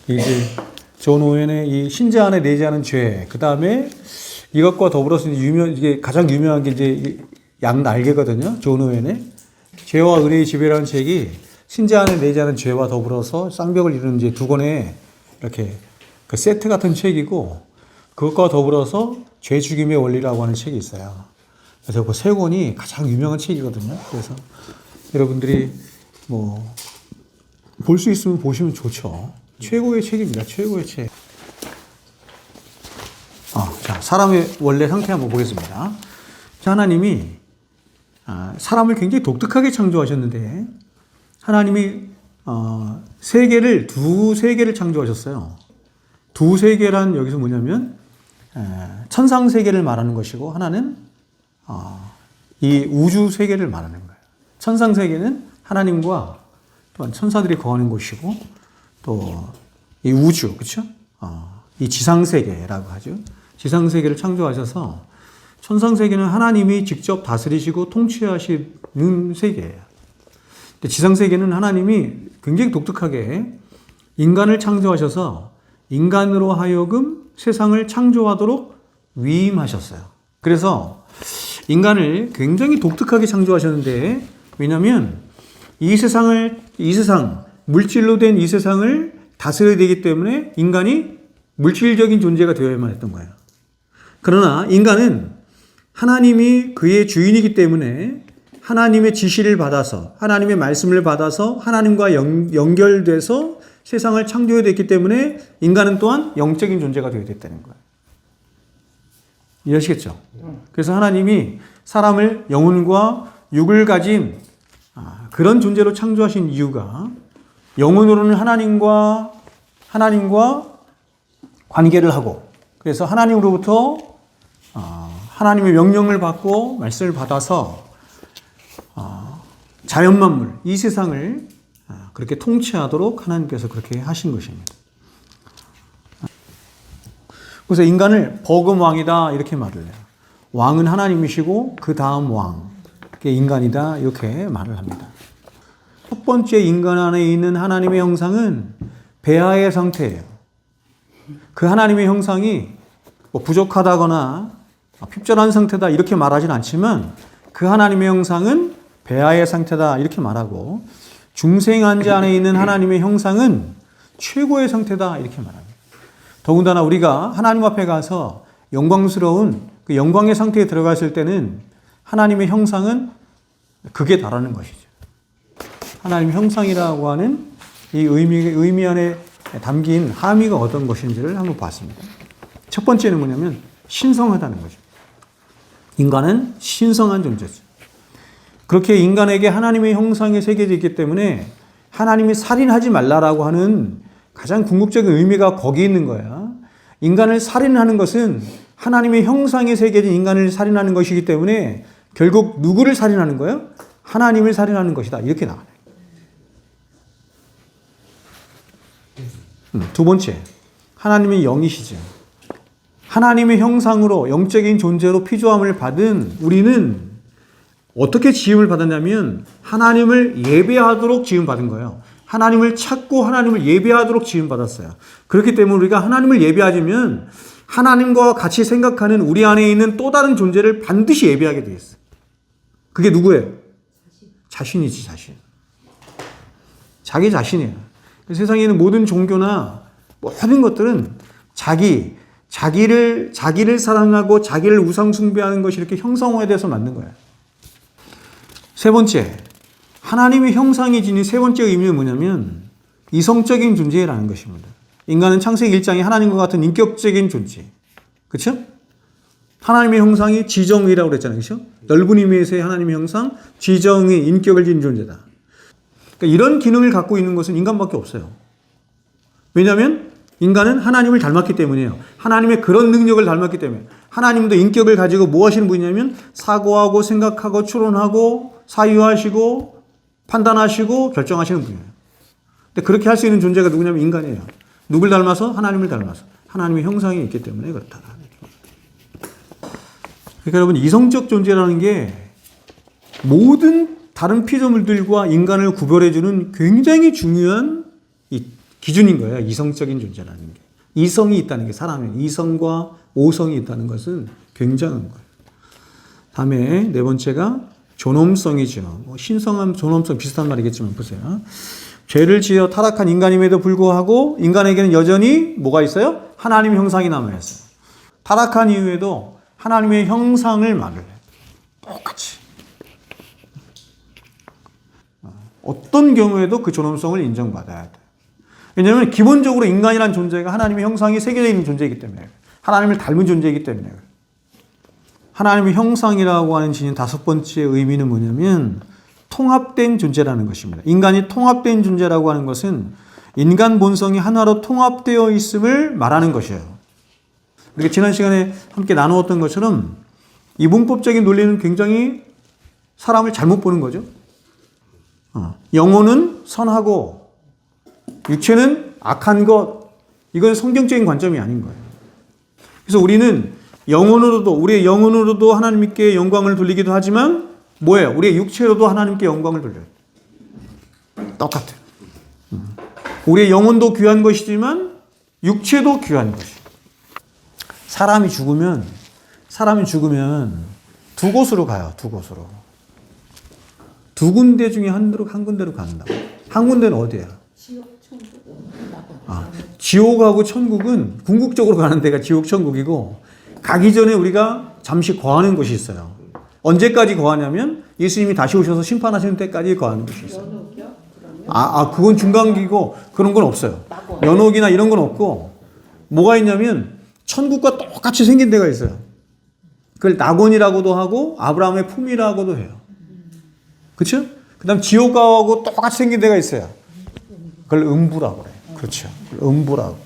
이제 존 오웬의 이 신자 안에 내지 않은 죄, 그 다음에 이것과 더불어서 이게 가장 유명한 게 이제 양 날개거든요. 존 오웬의 죄와 은혜의 지배라는 책이 신자 안에 내지 않은 죄와 더불어서 쌍벽을 이루는 이제 두 권의 이렇게 그 세트 같은 책이고, 그것과 더불어서 죄 죽임의 원리라고 하는 책이 있어요. 그래서 그 세 권이 가장 유명한 책이거든요. 그래서 여러분들이 뭐 볼 수 있으면 보시면 좋죠. 최고의 책입니다. 최고의 책. 자, 사람의 원래 상태 한번 보겠습니다. 자, 하나님이 사람을 굉장히 독특하게 창조하셨는데, 하나님이 두 세계를 창조하셨어요. 두 세계란 여기서 뭐냐면 천상 세계를 말하는 것이고, 하나는 이 우주 세계를 말하는 거예요. 천상 세계는 하나님과 또한 천사들이 거하는 곳이고, 또 이 우주, 그렇죠? 이 지상 세계라고 하죠. 지상 세계를 창조하셔서 천상 세계는 하나님이 직접 다스리시고 통치하시는 세계예요. 지상 세계는 하나님이 굉장히 독특하게 인간을 창조하셔서 인간으로 하여금 세상을 창조하도록 위임하셨어요. 그래서 인간을 굉장히 독특하게 창조하셨는데, 왜냐하면 이 세상, 물질로 된 이 세상을 다스려야 되기 때문에 인간이 물질적인 존재가 되어야만 했던 거예요. 그러나 인간은 하나님이 그의 주인이기 때문에 하나님의 지시를 받아서, 하나님의 말씀을 받아서 하나님과 연결돼서 세상을 창조해야 됐기 때문에 인간은 또한 영적인 존재가 되어야 됐다는 거예요. 이해하시겠죠? 그래서 하나님이 사람을 영혼과 육을 가진 그런 존재로 창조하신 이유가, 영혼으로는 하나님과 관계를 하고, 그래서 하나님으로부터 하나님의 명령을 받고 말씀을 받아서 자연만물, 이 세상을 그렇게 통치하도록 하나님께서 그렇게 하신 것입니다. 그래서 인간을 버금왕이다 이렇게 말을 해요. 왕은 하나님이시고 그 다음 왕, 그게 인간이다 이렇게 말을 합니다. 첫 번째 인간 안에 있는 하나님의 형상은 배아의 상태예요. 그 하나님의 형상이 뭐 부족하다거나 핍절한 상태다 이렇게 말하진 않지만, 그 하나님의 형상은 배아의 상태다 이렇게 말하고, 중생한 자 안에 있는 하나님의 형상은 최고의 상태다 이렇게 말합니다. 더군다나 우리가 하나님 앞에 가서 영광스러운 그 영광의 상태에 들어갔을 때는 하나님의 형상은 극에 달하는 것이죠. 하나님의 형상이라고 하는 이 의미 안에 담긴 함의가 어떤 것인지를 한번 봤습니다. 첫 번째는 뭐냐면 신성하다는 거죠. 인간은 신성한 존재죠. 그렇게 인간에게 하나님의 형상이 새겨져 있기 때문에 하나님이 살인하지 말라라고 하는 가장 궁극적인 의미가 거기 있는 거야. 인간을 살인하는 것은 하나님의 형상이 새겨진 인간을 살인하는 것이기 때문에 결국 누구를 살인하는 거예요? 하나님을 살인하는 것이다. 이렇게 나와요. 두 번째, 하나님의 영이시죠. 하나님의 형상으로 영적인 존재로 피조함을 받은 우리는 어떻게 지음을 받았냐면 하나님을 예배하도록 지음받은 거예요. 하나님을 찾고 하나님을 예배하도록 지음받았어요. 그렇기 때문에 우리가 하나님을 예배하려면 하나님과 같이 생각하는 우리 안에 있는 또 다른 존재를 반드시 예배하게 되어 있어요. 그게 누구예요? 자신이지, 자신. 자기 자신이에요. 세상에 있는 모든 종교나 모든 것들은 자기를 사랑하고 자기를 우상 숭배하는 것이 이렇게 형상화돼서 만든 거예요. 세 번째, 하나님의 형상이 지닌 세 번째 의미는 뭐냐면 이성적인 존재라는 것입니다. 인간은 창세기 1장에 하나님과 같은 인격적인 존재. 그렇죠? 하나님의 형상이 지정의라고 그랬잖아요. 그렇죠? 넓은 의미에서의 하나님의 형상, 지정의, 인격을 지닌 존재다. 그러니까 이런 기능을 갖고 있는 것은 인간밖에 없어요. 왜냐하면 인간은 하나님을 닮았기 때문이에요. 하나님의 그런 능력을 닮았기 때문에. 하나님도 인격을 가지고 뭐 하시는 분이냐면 사고하고 생각하고 추론하고 사유하시고 판단하시고 결정하시는 분이에요. 근데 그렇게 할 수 있는 존재가 누구냐면 인간이에요. 누굴 닮아서? 하나님을 닮아서. 하나님의 형상이 있기 때문에 그렇다. 그러니까 여러분, 이성적 존재라는 게 모든 다른 피조물들과 인간을 구별해주는 굉장히 중요한 기준인 거예요. 이성적인 존재라는 게. 이성이 있다는 게 사람의 이성과 오성이 있다는 것은 굉장한 거예요. 다음에 네 번째가 존엄성이죠. 신성함, 존엄성 비슷한 말이겠지만 보세요. 죄를 지어 타락한 인간임에도 불구하고 인간에게는 여전히 뭐가 있어요? 하나님의 형상이 남아있어요. 타락한 이후에도 하나님의 형상을 말을 해요. 똑같이. 어떤 경우에도 그 존엄성을 인정받아야 돼요. 왜냐하면 기본적으로 인간이라는 존재가 하나님의 형상이 새겨져 있는 존재이기 때문에 하나님을 닮은 존재이기 때문에 하나님의 형상이라고 하는 지닌 다섯 번째 의미는 뭐냐면 통합된 존재라는 것입니다. 인간이 통합된 존재라고 하는 것은 인간 본성이 하나로 통합되어 있음을 말하는 것이에요. 우리가 지난 시간에 함께 나누었던 것처럼 이분법적인 논리는 굉장히 사람을 잘못 보는 거죠. 영혼은 선하고 육체는 악한 것, 이건 성경적인 관점이 아닌 거예요. 그래서 우리는 우리의 영혼으로도 하나님께 영광을 돌리기도 하지만 뭐예요? 우리의 육체로도 하나님께 영광을 돌려요. 똑같아요. 우리의 영혼도 귀한 것이지만 육체도 귀한 것이에요. 사람이 죽으면 두 곳으로 가요. 두 곳으로. 두 군데 중에 한 군데로 간다고. 한 군데는 어디예요? 지옥하고 천국은 궁극적으로 가는 데가 지옥 천국이고 가기 전에 우리가 잠시 거하는 곳이 있어요. 언제까지 거하냐면 예수님이 다시 오셔서 심판하시는 때까지 거하는 곳이 있어요. 그건 중간기고 그런 건 없어요. 연옥이나 이런 건 없고 뭐가 있냐면 천국과 똑같이 생긴 데가 있어요. 그걸 낙원이라고도 하고 아브라함의 품이라고도 해요. 그렇죠? 그 다음 지옥하고 똑같이 생긴 데가 있어요. 그걸 음부라고 그래요. 그렇죠. 음부라고.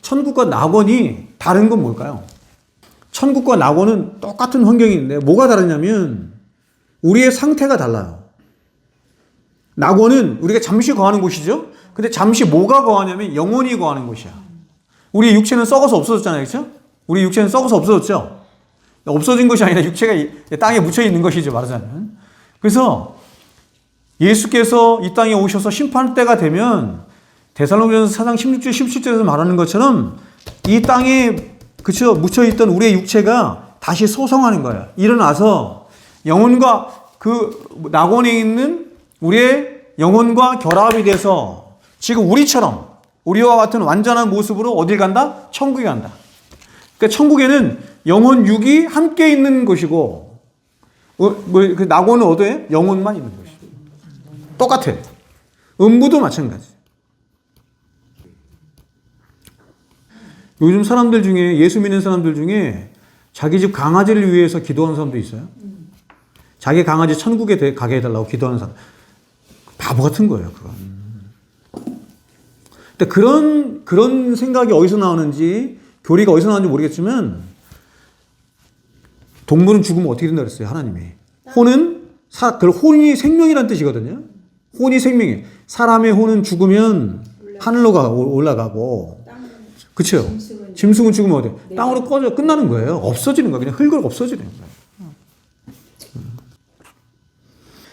천국과 낙원이 다른 건 뭘까요? 천국과 낙원은 똑같은 환경이 있는데 뭐가 다르냐면 우리의 상태가 달라요. 낙원은 우리가 잠시 거하는 곳이죠. 근데 잠시 뭐가 거하냐면 영혼이 거하는 곳이야. 우리 육체는 썩어서 없어졌잖아요. 그렇죠? 우리 육체는 썩어서 없어졌죠. 없어진 것이 아니라 육체가 땅에 묻혀 있는 것이죠. 말하자면. 그래서 예수께서 이 땅에 오셔서 심판 때가 되면 데살로니가서 4장 16절 17절에서 말하는 것처럼 이 땅에 그쵸 묻혀있던 우리의 육체가 다시 소성하는 거예요. 일어나서 영혼과 그 낙원에 있는 우리의 영혼과 결합이 돼서 지금 우리와 같은 완전한 모습으로 어딜 간다? 천국에 간다. 그러니까 천국에는 영혼 육이 함께 있는 것이고 그 낙원은 어디에? 영혼만 있는 것이고 똑같아. 음부도 마찬가지. 요즘 사람들 중에 예수 믿는 사람들 중에 자기 집 강아지를 위해서 기도하는 사람도 있어요. 자기 강아지 천국에 가게 해달라고 기도하는 사람. 바보 같은 거예요, 그건. 근데 그런 생각이 어디서 나오는지, 교리가 어디서 나오는지 모르겠지만, 동물은 죽으면 어떻게 된다 그랬어요, 하나님이. 혼이 생명이라는 뜻이거든요. 혼이 생명이에요. 사람의 혼은 죽으면 하늘로 올라가고, 그쵸? 짐승은 죽으면 어디요? 땅으로 꺼져 끝나는 거예요. 없어지는 거예요. 그냥 흙으로 없어지는 거예요.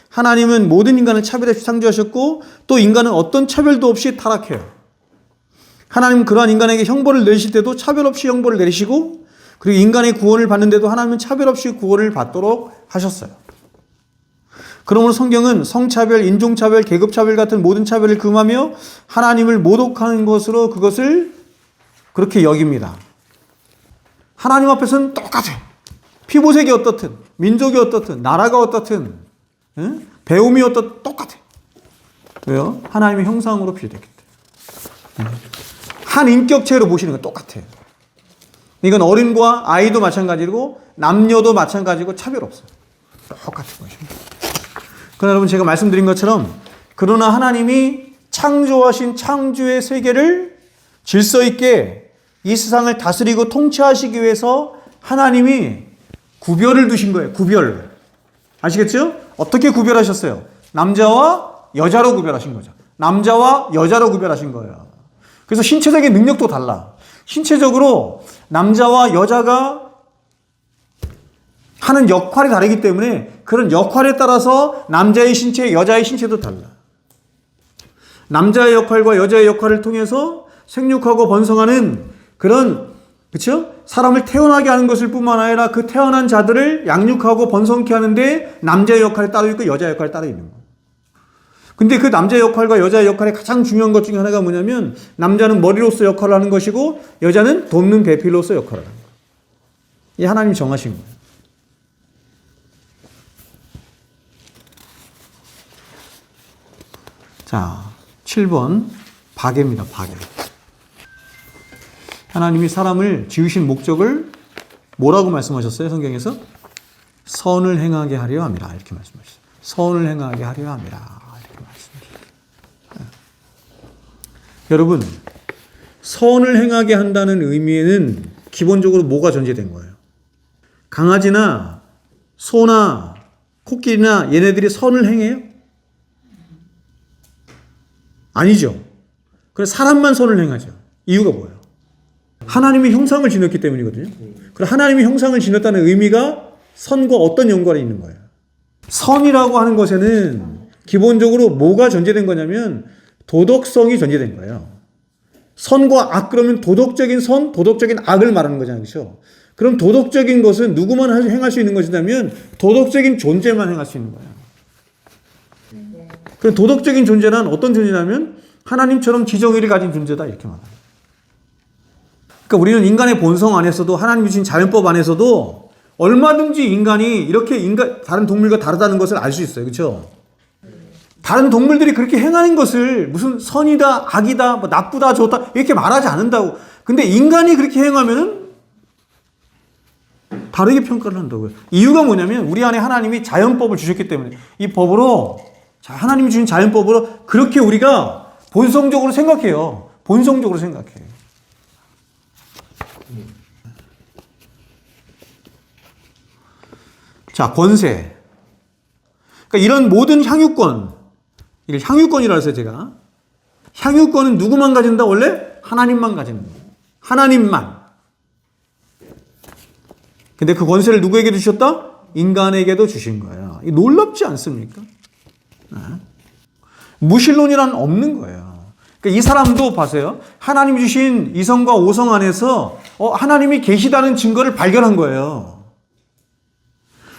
하나님은 모든 인간을 차별 없이 창조하셨고 또 인간은 어떤 차별도 없이 타락해요. 하나님은 그러한 인간에게 형벌을 내리실 때도 차별 없이 형벌을 내리시고 그리고 인간의 구원을 받는데도 하나님은 차별 없이 구원을 받도록 하셨어요. 그러므로 성경은 성차별, 인종차별, 계급차별 같은 모든 차별을 금하며 하나님을 모독하는 것으로 그것을 그렇게 여깁니다. 하나님 앞에서는 똑같아요. 피부색이 어떻든, 민족이 어떻든, 나라가 어떻든, 배움이 어떻든 똑같아요. 왜요? 하나님의 형상으로 비유됐기 때문에. 한 인격체로 보시는 건 똑같아요. 이건 어린과 아이도 마찬가지고 남녀도 마찬가지고 차별 없어요. 똑같은 것입니다. 그러나 여러분 제가 말씀드린 것처럼 그러나 하나님이 창조하신 창조의 세계를 질서 있게 이 세상을 다스리고 통치하시기 위해서 하나님이 구별을 두신 거예요. 구별. 아시겠죠? 어떻게 구별하셨어요? 남자와 여자로 구별하신 거죠. 남자와 여자로 구별하신 거예요. 그래서 신체적인 능력도 달라. 신체적으로 남자와 여자가 하는 역할이 다르기 때문에 그런 역할에 따라서 남자의 신체, 여자의 신체도 달라. 남자의 역할과 여자의 역할을 통해서 생육하고 번성하는 그런, 그렇죠? 사람을 태어나게 하는 것을 뿐만 아니라 그 태어난 자들을 양육하고 번성케 하는데 남자의 역할이 따로 있고 여자의 역할이 따로 있는 거예요. 근데 그 남자의 역할과 여자의 역할의 가장 중요한 것 중에 하나가 뭐냐면 남자는 머리로서 역할을 하는 것이고 여자는 돕는 배필로서 역할을 하는 거예요. 이 하나님이 정하신 거예요. 자, 7번 박애입니다. 박애. 하나님이 사람을 지으신 목적을 뭐라고 말씀하셨어요? 성경에서? 선을 행하게 하려 함이라 이렇게 말씀하셨어요. 선을 행하게 하려 함이라 이렇게 말씀하셨어요. 여러분, 선을 행하게 한다는 의미에는 기본적으로 뭐가 전제된 거예요? 강아지나 소나 코끼리나 얘네들이 선을 행해요? 아니죠. 그래서 사람만 선을 행하죠. 이유가 뭐예요? 하나님이 형상을 지녔기 때문이거든요. 그럼 하나님이 형상을 지녔다는 의미가 선과 어떤 연관이 있는 거예요? 선이라고 하는 것에는 기본적으로 뭐가 전제된 거냐면 도덕성이 전제된 거예요. 선과 악 그러면 도덕적인 선, 도덕적인 악을 말하는 거잖아요. 그렇죠? 그럼 도덕적인 것은 누구만 행할 수 있는 것이냐면 도덕적인 존재만 행할 수 있는 거예요. 그 도덕적인 존재란 어떤 존재냐면 하나님처럼 지정의를 가진 존재다 이렇게 말합니다. 그러니까 우리는 인간의 본성 안에서도 하나님이 주신 자연법 안에서도 얼마든지 인간이 이렇게 다른 동물과 다르다는 것을 알 수 있어요. 그렇죠? 다른 동물들이 그렇게 행하는 것을 무슨 선이다, 악이다, 뭐 나쁘다, 좋다 이렇게 말하지 않는다고. 근데 인간이 그렇게 행하면은 다르게 평가를 한다고요. 이유가 뭐냐면 우리 안에 하나님이 자연법을 주셨기 때문에 이 법으로 하나님이 주신 자연법으로 그렇게 우리가 본성적으로 생각해요. 본성적으로 생각해요. 자, 권세. 그러니까 이런 모든 향유권, 이걸 향유권이라 해서 제가 향유권은 누구만 가진다? 원래 하나님만 가지는 거예요. 하나님만. 근데 그 권세를 누구에게 주셨다? 인간에게도 주신 거예요. 놀랍지 않습니까? 무신론이란 없는 거예요. 그러니까 이 사람도 봐세요. 하나님이 주신 이성과 오성 안에서 하나님이 계시다는 증거를 발견한 거예요.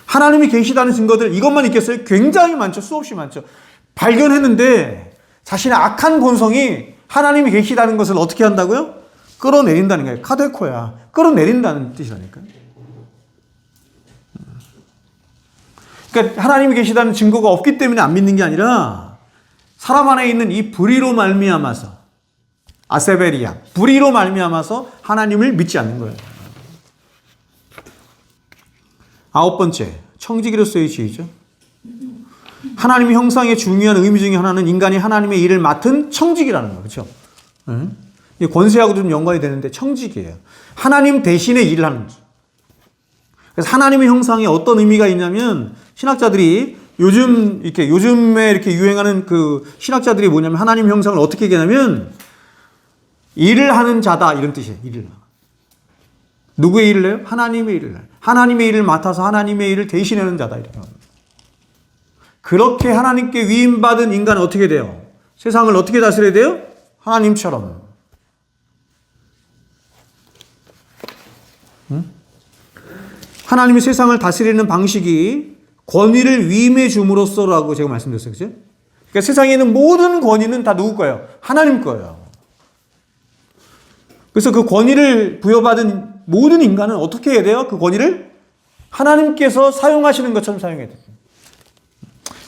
하나님이 계시다는 증거들 이것만 있겠어요? 굉장히 많죠. 수없이 많죠. 발견했는데 자신의 악한 본성이 하나님이 계시다는 것을 어떻게 한다고요? 끌어내린다는 거예요. 카데코야. 끌어내린다는 뜻이라니까요. 그러니까 하나님이 계시다는 증거가 없기 때문에 안 믿는 게 아니라 사람 안에 있는 이 불의로 말미암아서 아세베리아 불의로 말미암아서 하나님을 믿지 않는 거예요. 9번째 청지기로서의 지위죠. 하나님의 형상의 중요한 의미 중에 하나는 인간이 하나님의 일을 맡은 청지기라는 거예요. 그렇죠? 이 권세하고도 좀 연관이 되는데 청지기예요. 하나님 대신에 일을 하는 거죠. 그래서 하나님의 형상에 어떤 의미가 있냐면 신학자들이 요즘에 이렇게 유행하는 그 신학자들이 뭐냐면 하나님 형상을 어떻게 얘기하냐면 일을 하는 자다 이런 뜻이에요. 일을. 누구의 일을 해요? 하나님의 일을 해요. 하나님의 일을 맡아서 하나님의 일을 대신하는 자다 이렇게 말합니다. 그렇게 하나님께 위임받은 인간은 어떻게 돼요? 세상을 어떻게 다스려야 돼요? 하나님처럼. 하나님이 세상을 다스리는 방식이 권위를 위임해 줌으로써라고 제가 말씀드렸어요. 그죠? 그러니까 세상에 있는 모든 권위는 다 누구 거예요? 하나님 거예요. 그래서 그 권위를 부여받은 모든 인간은 어떻게 해야 돼요? 그 권위를 하나님께서 사용하시는 것처럼 사용해야 돼요.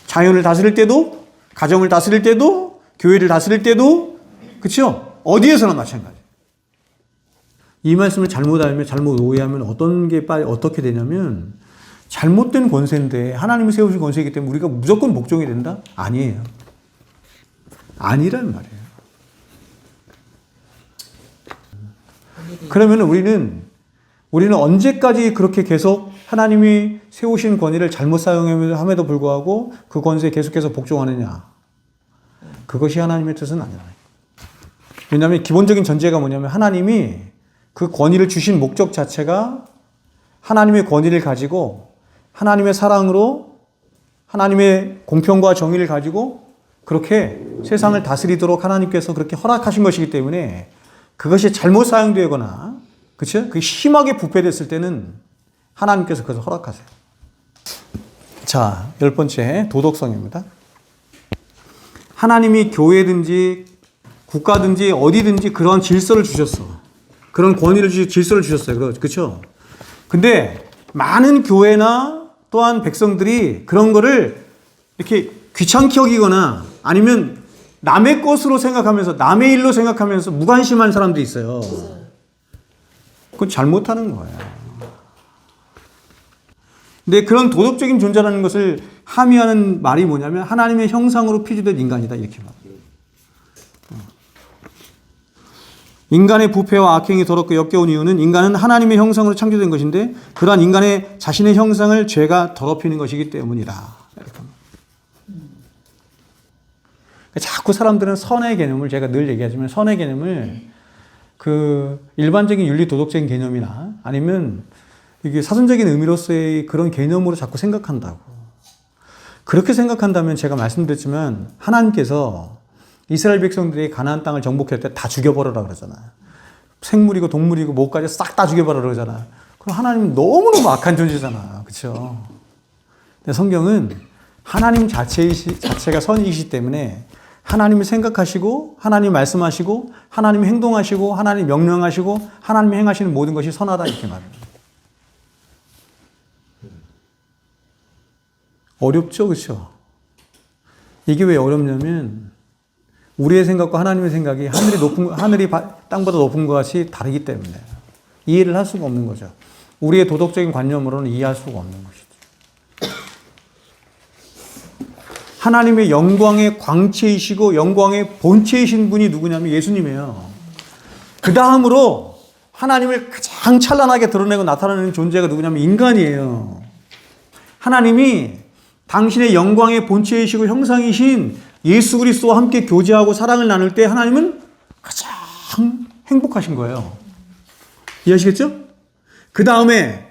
자연을 다스릴 때도, 가정을 다스릴 때도, 교회를 다스릴 때도, 그렇죠? 어디에서나 마찬가지. 이 말씀을 잘못 알면, 잘못 오해하면 어떻게 되냐면 잘못된 권세인데 하나님이 세우신 권세이기 때문에 우리가 무조건 복종이 된다? 아니에요. 아니란 말이에요. 그러면 우리는 언제까지 그렇게 계속 하나님이 세우신 권위를 잘못 사용함에도 불구하고 그 권세에 계속해서 복종하느냐? 그것이 하나님의 뜻은 아니라. 왜냐하면 기본적인 전제가 뭐냐면 하나님이 그 권위를 주신 목적 자체가 하나님의 권위를 가지고 하나님의 사랑으로 하나님의 공평과 정의를 가지고 그렇게 세상을 다스리도록 하나님께서 그렇게 허락하신 것이기 때문에 그것이 잘못 사용되거나, 그렇죠? 그게 심하게 부패됐을 때는 하나님께서 그것을 허락하세요. 자, 10번째, 도덕성입니다. 하나님이 교회든지 국가든지 어디든지 그런 질서를 주셨어. 그런 권위를 질서를 주셨어요. 그렇죠? 근데 많은 교회나 또한 백성들이 그런 거를 이렇게 귀찮게 여기거나 아니면 남의 것으로 생각하면서, 남의 일로 생각하면서 무관심한 사람들이 있어요. 그건 잘못하는 거예요. 근데 그런 도덕적인 존재라는 것을 함의하는 말이 뭐냐면 하나님의 형상으로 피조된 인간이다, 이렇게 말합니다. 인간의 부패와 악행이 더럽고 역겨운 이유는 인간은 하나님의 형상으로 창조된 것인데 그러한 인간의 자신의 형상을 죄가 더럽히는 것이기 때문이다. 자꾸 사람들은 선의 개념을, 제가 늘 얘기하지만 선의 개념을 그 일반적인 윤리 도덕적인 개념이나 아니면 이게 사전적인 의미로서의 그런 개념으로 자꾸 생각한다고. 그렇게 생각한다면 제가 말씀드렸지만 하나님께서 이스라엘 백성들이 가나안 땅을 정복할 때 다 죽여버리라 그러잖아요. 생물이고 동물이고 뭐까지 싹 다 죽여버리라 그러잖아요. 그럼 하나님은 너무너무 악한 존재잖아요. 그렇죠? 근데 성경은 하나님 자체가 선이시기 때문에 하나님이 생각하시고 하나님 말씀하시고 하나님 행동하시고 하나님 명령하시고 하나님 행하시는 모든 것이 선하다, 이렇게 말합니다. 어렵죠, 그렇죠? 이게 왜 어렵냐면 우리의 생각과 하나님의 생각이 하늘이 땅보다 높은 것 같이 다르기 때문에 이해를 할 수가 없는 거죠. 우리의 도덕적인 관념으로는 이해할 수가 없는 것이죠. 하나님의 영광의 광채이시고 영광의 본체이신 분이 누구냐면 예수님이에요. 그 다음으로 하나님을 가장 찬란하게 드러내고 나타내는 존재가 누구냐면 인간이에요. 하나님이 당신의 영광의 본체이시고 형상이신 예수 그리스도와 함께 교제하고 사랑을 나눌 때 하나님은 가장 행복하신 거예요. 이해하시겠죠? 그 다음에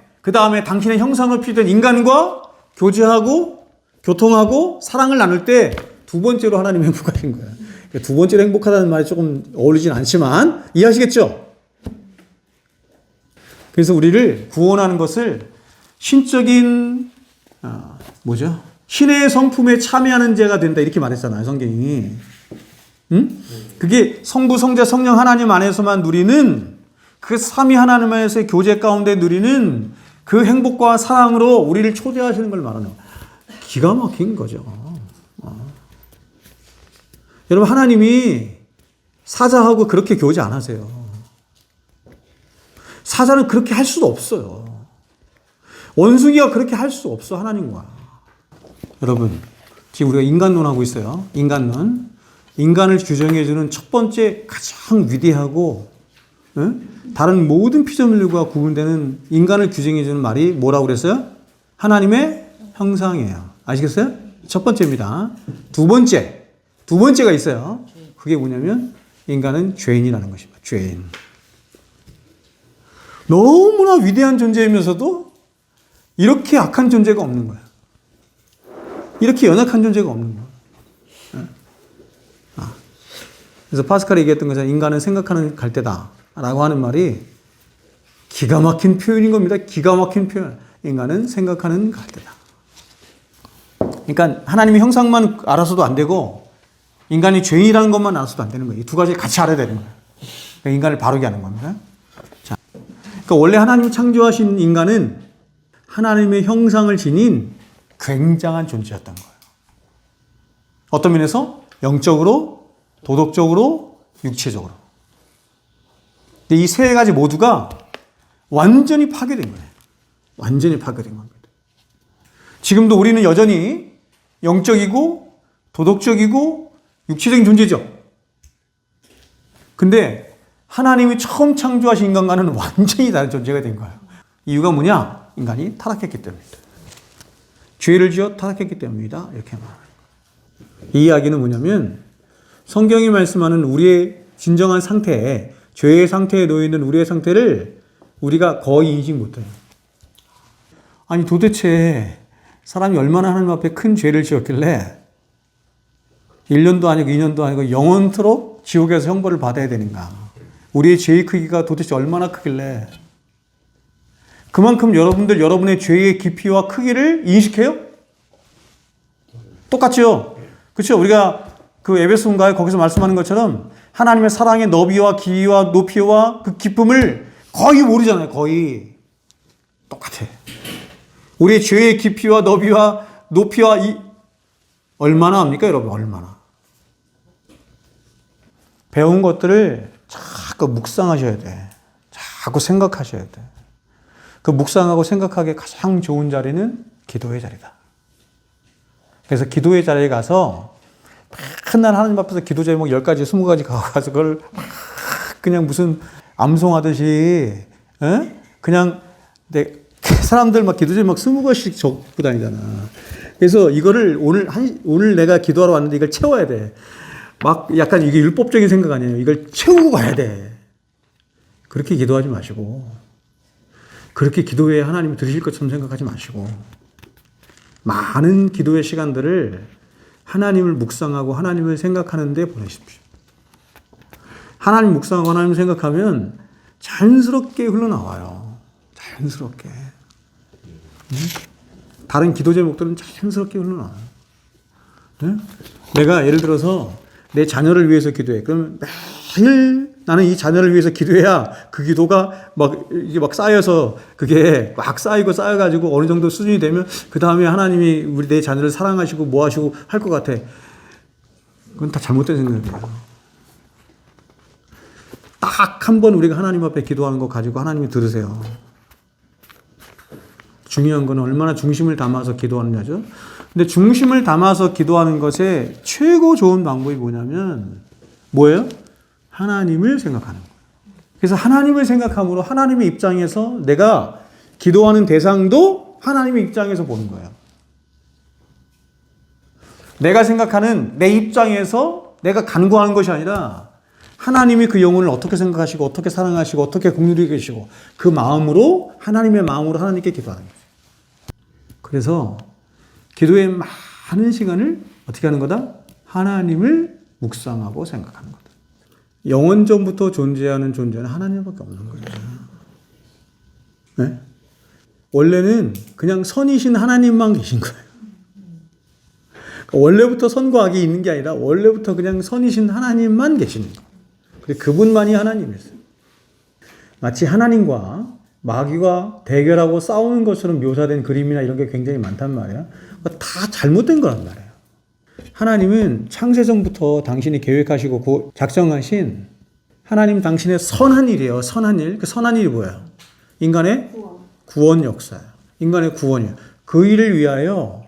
당신의 형상을 피된 인간과 교제하고 교통하고 사랑을 나눌 때 두 번째로 하나님이 행복하신 거예요. 두 번째로 행복하다는 말이 조금 어울리진 않지만 이해하시겠죠? 그래서 우리를 구원하는 것을 신적인 신의 성품에 참여하는 자가 된다, 이렇게 말했잖아요, 성경이. 그게 성부, 성자, 성령 하나님 안에서만 누리는 그 삼위 하나님 안에서의 교제 가운데 누리는 그 행복과 사랑으로 우리를 초대하시는 걸 말하는 거예요. 기가 막힌 거죠. 여러분, 하나님이 사자하고 그렇게 교제 안 하세요. 사자는 그렇게 할 수도 없어요. 원숭이가 그렇게 할 수 없어, 하나님과. 여러분, 지금 우리가 인간론 하고 있어요. 인간론. 인간을 규정해주는 첫 번째 가장 위대하고 다른 모든 피조물과 구분되는 인간을 규정해주는 말이 뭐라고 그랬어요? 하나님의 형상이에요. 아시겠어요? 첫 번째입니다. 두 번째가 있어요. 그게 뭐냐면 인간은 죄인이라는 것입니다. 죄인. 너무나 위대한 존재이면서도 이렇게 악한 존재가 없는 거예요. 이렇게 연약한 존재가 없는 거예요. 그래서 파스칼이 얘기했던 것은 인간은 생각하는 갈대다 라고 하는 말이 기가 막힌 표현인 겁니다. 기가 막힌 표현. 인간은 생각하는 갈대다. 그러니까 하나님의 형상만 알아서도 안 되고 인간이 죄인이라는 것만 알아서도 안 되는 거예요. 이 두 가지 같이 알아야 되는 거예요. 그러니까 인간을 바르게 하는 겁니다. 자, 그러니까 원래 하나님이 창조하신 인간은 하나님의 형상을 지닌 굉장한 존재였던 거예요. 어떤 면에서 영적으로, 도덕적으로, 육체적으로. 근데 이 세 가지 모두가 완전히 파괴된 거예요. 완전히 파괴된 겁니다. 지금도 우리는 여전히 영적이고 도덕적이고 육체적인 존재죠. 근데 하나님이 처음 창조하신 인간과는 완전히 다른 존재가 된 거예요. 이유가 뭐냐? 인간이 타락했기 때문입니다. 죄를 지어 타락했기 때문이다. 이렇게 말합니다. 이 이야기는 뭐냐면 성경이 말씀하는 우리의 진정한 상태, 죄의 상태에 놓여 있는 우리의 상태를 우리가 거의 인식 못해요. 아니 도대체 사람이 얼마나 하나님 앞에 큰 죄를 지었길래 1년도 아니고 2년도 아니고 영원토록 지옥에서 형벌을 받아야 되는가? 우리의 죄의 크기가 도대체 얼마나 크길래? 그만큼 여러분들 여러분의 죄의 깊이와 크기를 인식해요? 똑같죠? 그렇죠? 우리가 그 에베소인가요? 거기서 말씀하는 것처럼 하나님의 사랑의 너비와 길이와 높이와 그 기쁨을 거의 모르잖아요. 거의. 똑같아. 우리의 죄의 깊이와 너비와 높이와 얼마나 합니까, 여러분? 얼마나. 배운 것들을 자꾸 묵상하셔야 돼. 자꾸 생각하셔야 돼. 그 묵상하고 생각하기에 가장 좋은 자리는 기도의 자리다. 그래서 기도의 자리에 가서 맨날 하나님 앞에서 기도 제목 10가지, 20가지 가서 그걸 그냥 무슨 암송하듯이, 그냥 사람들 막 기도 제목 20가지씩 적고 다니잖아. 그래서 이거를 오늘 내가 기도하러 왔는데 이걸 채워야 돼. 막 약간 이게 율법적인 생각 아니에요. 이걸 채우고 가야 돼. 그렇게 기도하지 마시고, 그렇게 기도에 하나님이 들으실 것처럼 생각하지 마시고, 많은 기도의 시간들을 하나님을 묵상하고 하나님을 생각하는 데 보내십시오. 하나님 묵상하고 하나님을 생각하면 자연스럽게 흘러나와요. 자연스럽게. 다른 기도 제목들은 자연스럽게 흘러나와요. 내가 예를 들어서 내 자녀를 위해서 기도해. 그러면 매일 나는 이 자녀를 위해서 기도해야 그 기도가 이게 막 쌓여서 그게 막 쌓여가지고 어느 정도 수준이 되면 그 다음에 하나님이 우리 내 자녀를 사랑하시고 뭐 하시고 할 것 같아. 그건 다 잘못된 생각이에요. 딱 한 번 우리가 하나님 앞에 기도하는 거 가지고 하나님이 들으세요. 중요한 건 얼마나 중심을 담아서 기도하느냐죠. 근데 중심을 담아서 기도하는 것의 최고 좋은 방법이 뭐냐면 뭐예요? 하나님을 생각하는 거예요. 그래서 하나님을 생각함으로 하나님의 입장에서 내가 기도하는 대상도 하나님의 입장에서 보는 거예요. 내가 생각하는 내 입장에서 내가 간구하는 것이 아니라 하나님이 그 영혼을 어떻게 생각하시고 어떻게 사랑하시고 어떻게 긍휼히 계시고 그 마음으로 하나님의 마음으로 하나님께 기도하는 거예요. 그래서 기도의 많은 시간을 어떻게 하는 거다? 하나님을 묵상하고 생각하는 거다. 영원전부터 존재하는 존재는 하나님밖에 없는 거예요. 네? 원래는 그냥 선이신 하나님만 계신 거예요. 그러니까 원래부터 선과 악이 있는 게 아니라 원래부터 그냥 선이신 하나님만 계시는 거예요. 그리고 그분만이 하나님이었어요. 마치 하나님과 마귀가 대결하고 싸우는 것처럼 묘사된 그림이나 이런 게 굉장히 많단 말이야. 다 잘못된 거란 말이에요. 하나님은 창세전부터 당신이 계획하시고 작정하신 하나님 당신의 선한 일이에요. 선한 일. 그 선한 일이 뭐예요? 인간의 구원 역사예요. 인간의 구원이에요. 그 일을 위하여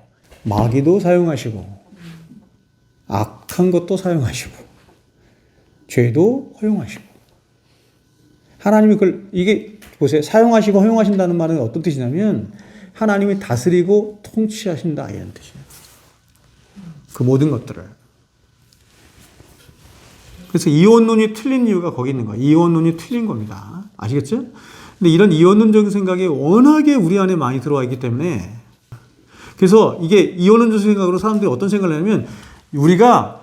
마귀도 사용하시고 악한 것도 사용하시고 죄도 허용하시고 하나님이 이게 보세요. 사용하시고 허용하신다는 말은 어떤 뜻이냐면 하나님이 다스리고 통치하신다 이런 뜻이에요. 그 모든 것들을. 그래서 이원론이 틀린 이유가 거기 있는 거예요. 이원론이 틀린 겁니다. 아시겠죠? 근데 이런 이원론적인 생각이 워낙에 우리 안에 많이 들어와 있기 때문에 그래서 이게 이원론적 생각으로 사람들이 어떤 생각을 하냐면 우리가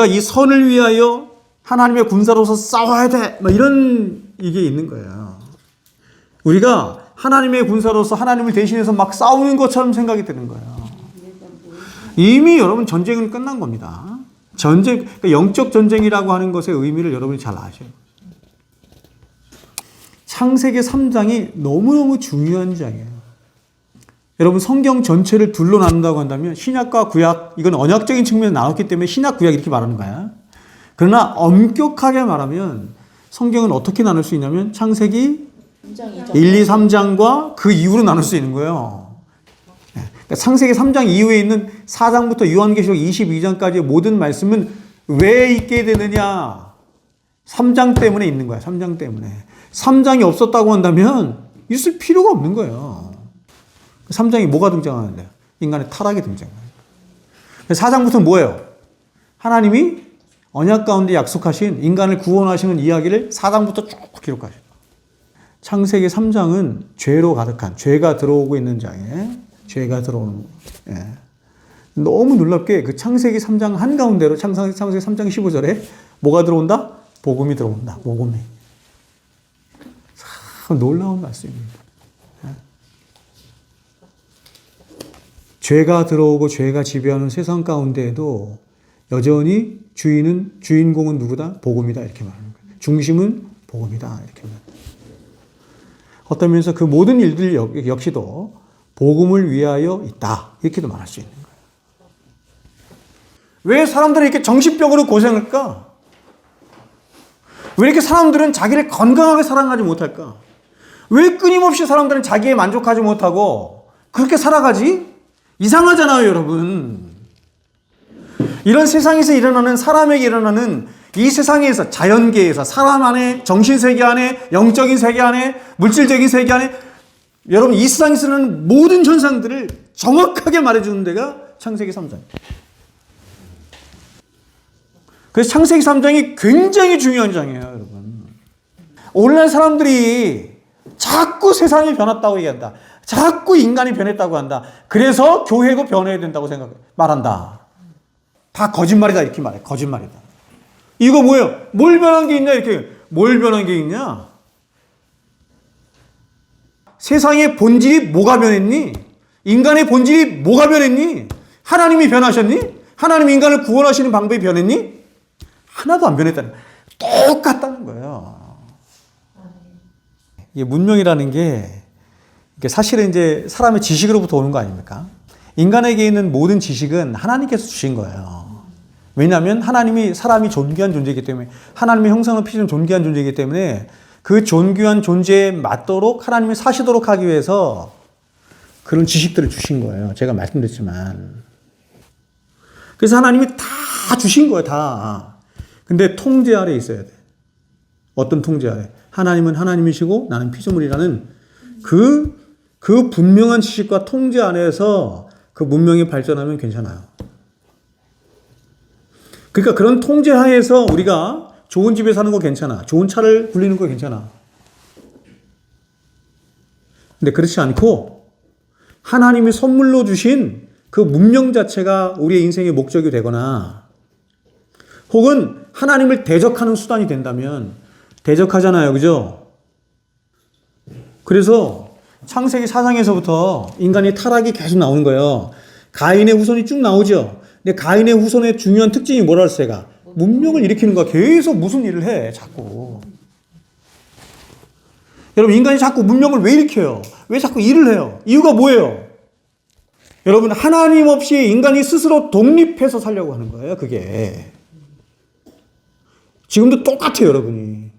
이 선을 위하여 하나님의 군사로서 싸워야 돼. 막 이런 이게 있는 거예요. 우리가 하나님의 군사로서 하나님을 대신해서 막 싸우는 것처럼 생각이 드는 거예요. 이미 여러분 전쟁은 끝난 겁니다. 그러니까 영적 전쟁이라고 하는 것의 의미를 여러분이 잘 아셔요. 창세기 3장이 너무너무 중요한 장이에요. 여러분 성경 전체를 둘로 나눈다고 한다면 신약과 구약, 이건 언약적인 측면에 나눴기 때문에 신약, 구약 이렇게 말하는 거야. 그러나 엄격하게 말하면 성경은 어떻게 나눌 수 있냐면 창세기 1, 2, 3장과 그 이후로 나눌 수 있는 거예요. 그러니까 창세기 3장 이후에 있는 4장부터 요한계시록 22장까지의 모든 말씀은 왜 있게 되느냐? 3장 때문에 있는 거야. 3장 때문에. 3장이 없었다고 한다면 있을 필요가 없는 거예요. 3장이 뭐가 등장하는데요? 인간의 타락이 등장해요. 4장부터는 뭐예요? 하나님이 언약 가운데 약속하신 인간을 구원하시는 이야기를 4장부터 쭉 기록하셔요. 창세기 3장은 죄로 가득한, 죄가 들어오고 있는 장이에요. 죄가 들어오는, 예. 너무 놀랍게 그 창세기 3장 한가운데로 창세기 3장 15절에 뭐가 들어온다? 복음이 들어온다. 복음이. 참 놀라운 말씀입니다. 죄가 들어오고 죄가 지배하는 세상 가운데에도 여전히 주인공은 누구다? 복음이다. 이렇게 말하는 거예요. 중심은 복음이다. 이렇게 말합니다. 어떤 면에서 그 모든 일들 역시도 복음을 위하여 있다. 이렇게도 말할 수 있는 거예요. 왜 사람들이 이렇게 정신병으로 고생할까? 왜 이렇게 사람들은 자기를 건강하게 사랑하지 못할까? 왜 끊임없이 사람들은 자기에 만족하지 못하고 그렇게 살아가지? 이상하잖아요, 여러분. 이런 세상에서 일어나는, 사람에게 일어나는 이 세상에서, 자연계에서, 사람 안에, 정신세계 안에, 영적인 세계 안에, 물질적인 세계 안에, 여러분 이 세상에서 일어나는 모든 현상들을 정확하게 말해주는 데가 창세기 3장. 그래서 창세기 3장이 굉장히 중요한 장이에요, 여러분. 오늘날 사람들이 자꾸 세상이 변했다고 얘기한다. 자꾸 인간이 변했다고 한다. 그래서 교회도 변해야 된다고 말한다. 다 거짓말이다 이렇게 말해. 거짓말이다. 이거 뭐예요? 뭘 변한 게 있냐 이렇게. 뭘 변한 게 있냐? 세상의 본질이 뭐가 변했니? 인간의 본질이 뭐가 변했니? 하나님이 변하셨니? 하나님이 인간을 구원하시는 방법이 변했니? 하나도 안 변했다는 거예요. 똑같다는 거예요. 이게 문명이라는 게 사실은 이제 사람의 지식으로부터 오는 거 아닙니까? 인간에게 있는 모든 지식은 하나님께서 주신 거예요. 왜냐하면 사람이 존귀한 존재이기 때문에, 하나님의 형상을 피는 존귀한 존재이기 때문에 그 존귀한 존재에 맞도록 하나님이 사시도록 하기 위해서 그런 지식들을 주신 거예요. 제가 말씀드렸지만. 그래서 하나님이 다 주신 거예요, 다. 근데 통제 아래 있어야 돼. 어떤 통제 아래? 하나님은 하나님이시고 나는 피조물이라는 그 분명한 지식과 통제 안에서 그 문명이 발전하면 괜찮아요. 그러니까 그런 통제 하에서 우리가 좋은 집에 사는 거 괜찮아. 좋은 차를 굴리는 거 괜찮아. 근데 그렇지 않고 하나님이 선물로 주신 그 문명 자체가 우리의 인생의 목적이 되거나 혹은 하나님을 대적하는 수단이 된다면 대적하잖아요. 그죠? 그래서 창세기 4장에서부터 인간의 타락이 계속 나오는 거예요. 가인의 후손이 쭉 나오죠. 근데 가인의 후손의 중요한 특징이 뭐라 했어요? 제가? 문명을 일으키는 거야. 계속 무슨 일을 해, 자꾸. 여러분, 인간이 자꾸 문명을 왜 일으켜요? 왜 자꾸 일을 해요? 이유가 뭐예요? 여러분, 하나님 없이 인간이 스스로 독립해서 살려고 하는 거예요, 그게. 지금도 똑같아요, 여러분이.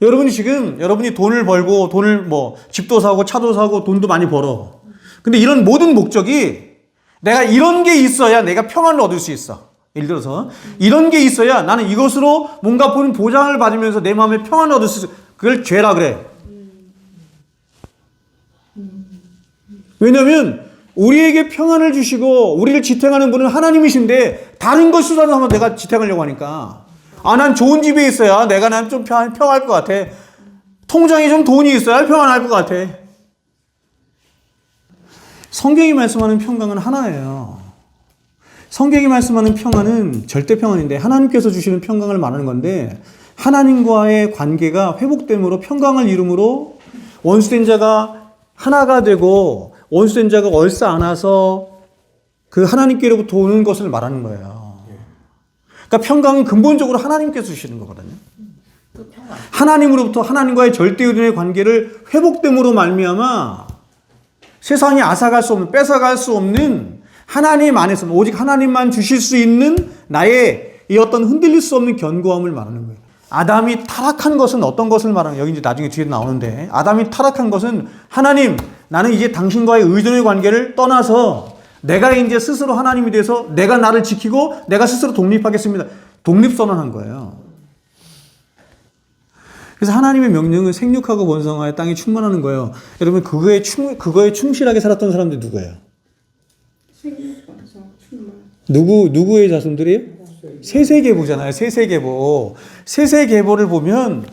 여러분이 돈을 벌고, 집도 사고, 차도 사고, 돈도 많이 벌어. 근데 이런 모든 목적이 내가 이런 게 있어야 내가 평안을 얻을 수 있어. 예를 들어서, 이런 게 있어야 나는 이것으로 뭔가 본 보장을 받으면서 내 마음에 평안을 얻을 수 있어. 그걸 죄라 그래. 왜냐면, 우리에게 평안을 주시고, 우리를 지탱하는 분은 하나님이신데, 다른 것 수단으로 하면 내가 지탱하려고 하니까. 난 좋은 집에 있어야 난 좀 평안할 것 같아. 통장에 좀 돈이 있어야 평안할 것 같아. 성경이 말씀하는 평강은 하나예요. 성경이 말씀하는 평안은 절대 평안인데 하나님께서 주시는 평강을 말하는 건데 하나님과의 관계가 회복됨으로 평강을 이룸으로 원수된 자가 하나가 되고 원수된 자가 얼싸 안아서 그 하나님께로부터 오는 것을 말하는 거예요. 그러니까 평강은 근본적으로 하나님께서 주시는 거거든요. 하나님으로부터 하나님과의 절대의존의 관계를 회복됨으로 말미암아 세상이 앗아갈 수 없는, 뺏어갈 수 없는 하나님 안에서 오직 하나님만 주실 수 있는 나의 이 어떤 흔들릴 수 없는 견고함을 말하는 거예요. 아담이 타락한 것은 어떤 것을 말하는 거예요? 여기 이제 나중에 뒤에 나오는데 아담이 타락한 것은 하나님, 나는 이제 당신과의 의존의 관계를 떠나서 내가 이제 스스로 하나님이 돼서 내가 나를 지키고 내가 스스로 독립하겠습니다. 독립선언한 거예요. 그래서 하나님의 명령은 생육하고 번성하여 땅에 충만하는 거예요. 여러분 그거에 충실하게 살았던 사람들이 누구예요? 누구의 자손들이에요? 세세계보잖아요. 세세계보. 세세계보를 보면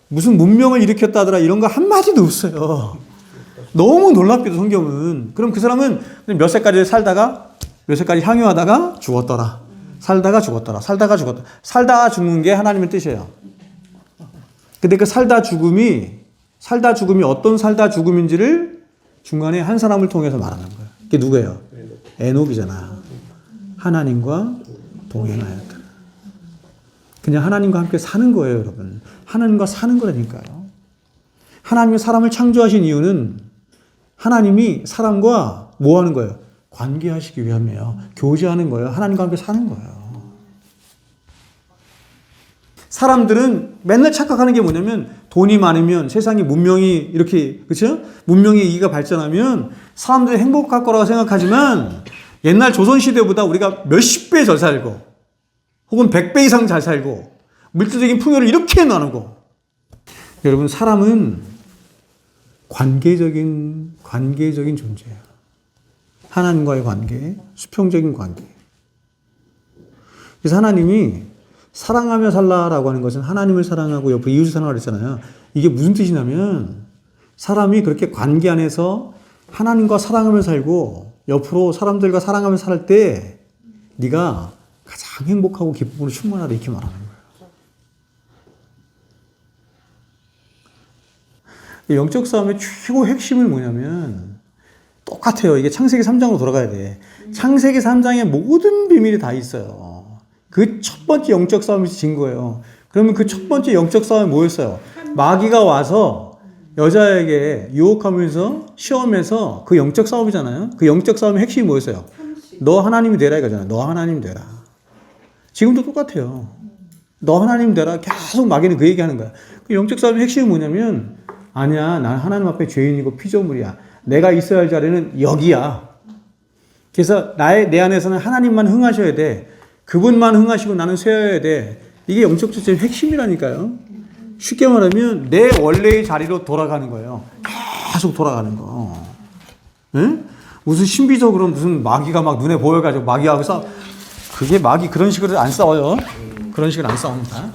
무슨 문명을 일으켰다더라 이런 거 한마디도 없어요. 너무 놀랍게도 성경은. 그럼 그 사람은 몇 세까지 살다가 몇 세까지 향유하다가 죽었더라. 살다가 죽었더라. 살다가 죽었더라. 살다가 죽는 게 하나님의 뜻이에요. 근데 그 살다 죽음이 어떤 살다 죽음인지를 중간에 한 사람을 통해서 말하는 거예요. 그게 누구예요? 에녹이잖아. 하나님과 동행하였다. 그냥 하나님과 함께 사는 거예요, 여러분. 하나님과 사는 거라니까요. 하나님이 사람을 창조하신 이유는 하나님이 사람과 뭐 하는 거예요? 관계하시기 위함이에요. 교제하는 거예요. 하나님과 함께 사는 거예요. 사람들은 맨날 착각하는 게 뭐냐면 돈이 많으면 세상이 문명이 이렇게 그렇죠? 문명의 이기가 발전하면 사람들이 행복할 거라고 생각하지만 옛날 조선시대보다 우리가 몇십 배 더 살고 혹은 100배 이상 잘 살고 물질적인 풍요를 이렇게 나누고 여러분 사람은 관계적인 존재예요. 하나님과의 관계, 수평적인 관계. 그래서 하나님이 사랑하며 살라라고 하는 것은 하나님을 사랑하고 옆에 이웃을 사랑하라 했잖아요. 이게 무슨 뜻이냐면 사람이 그렇게 관계 안에서 하나님과 사랑하며 살고 옆으로 사람들과 사랑하며 살 때 네가 가장 행복하고 기쁨으로 충만하다 이렇게 말하는 거예요. 영적 싸움의 최고 핵심은 뭐냐면 똑같아요. 이게 창세기 3장으로 돌아가야 돼. 창세기 3장에 모든 비밀이 다 있어요. 그 첫 번째 영적 싸움에서 진 거예요. 그러면 그 첫 번째 영적 싸움이 뭐였어요? 마귀가 와서 여자에게 유혹하면서 시험해서 그 영적 싸움이잖아요. 그 영적 싸움의 핵심이 뭐였어요? 너 하나님이 되라 이거잖아요. 너 하나님 되라. 지금도 똑같아요. 너 하나님 되라. 계속 마귀는 그 얘기하는 거야. 그 영적 싸움의 핵심이 뭐냐면 아니야. 난 하나님 앞에 죄인이고 피조물이야. 내가 있어야 할 자리는 여기야. 그래서 내 안에서는 하나님만 흥하셔야 돼. 그분만 흥하시고 나는 쇠어야 돼. 이게 영적 자체의 핵심이라니까요. 쉽게 말하면 내 원래의 자리로 돌아가는 거예요. 계속 돌아가는 거. 응? 무슨 신비적으로 무슨 마귀가 막 눈에 보여가지고 마귀하고 그게 마귀 그런 식으로 안 싸워요. 그런 식으로 안 싸웁니다.